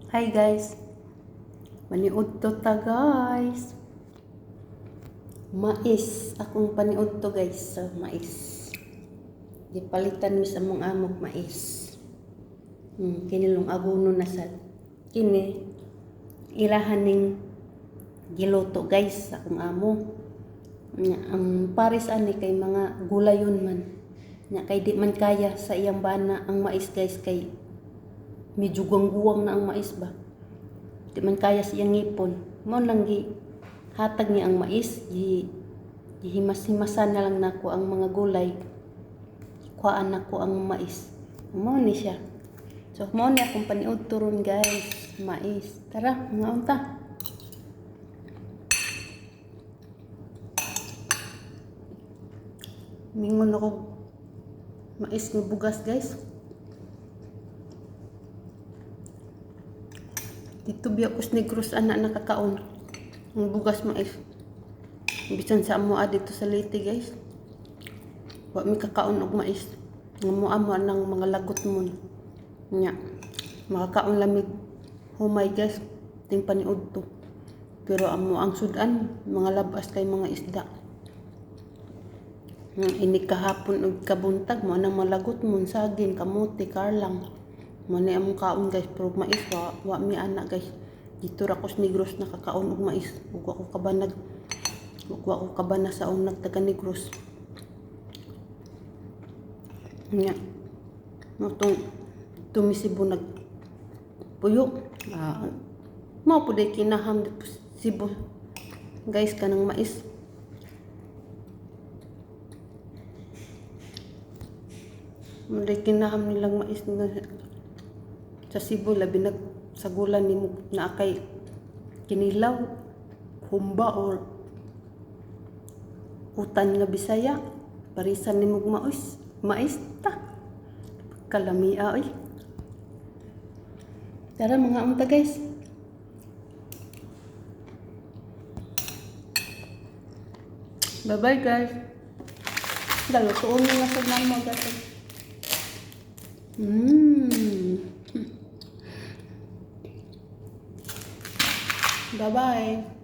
Hi guys, maniud to ta guys. Mais, akong paniud to guys sa mais. Gipalitan mi sa mong amok mais. Kinilong aguno na sad. Kini ilahan ning giluto guys sa akong amo. Ang pares ani kay mga gulayon man. Nya kay di man kaya sa iyang bana ang mais guys kay medyo guwang na ang mais ba. Di man kaya siyang ngipon. Mo lang gi hatag niya ang mais, gihimas-himasan na lang nako ang mga gulay. Kuhaan nako ang mais. Mo ni siya. So mo ni akong paniud turon guys, mais. Tara, mga unta. Mingon ako mais nga bugas guys. Dito biya kus Negros anak nakakaon. Ang bugas mais. Bisan sa amo dito sa Leyte guys. Wa mi kakaon og mais. Nga mo amo nang mga lagot mo. Nya. Makakaon lamig humay guys. Ting paniud to. Pero amo ang sudan mga labas kay mga isda. Ini kahapon og kabuntag mo nang malagot mo saging kamote karlang. Mo ni among kaon guys pero mais wa mi ana guys. Dito ra ko sa Negros nakakaon og mais. Ug wa ko kabanag. Ug wa ko kabana sa unag taga Negros. Nya. Mo tong tumisibo nag puyo. Mao pud ay kinaham sibo. Guys kanang mais. Mulay kinaham nilang mais nga sa Cebu labi na sa gulan ni na kay kinilaw, humba or utan nga Bisaya, parisan ni mais ta. Kalamia oy. Tara mga unta guys. Bye bye guys. Dalo tuon nga sa namo guys. Bye-bye.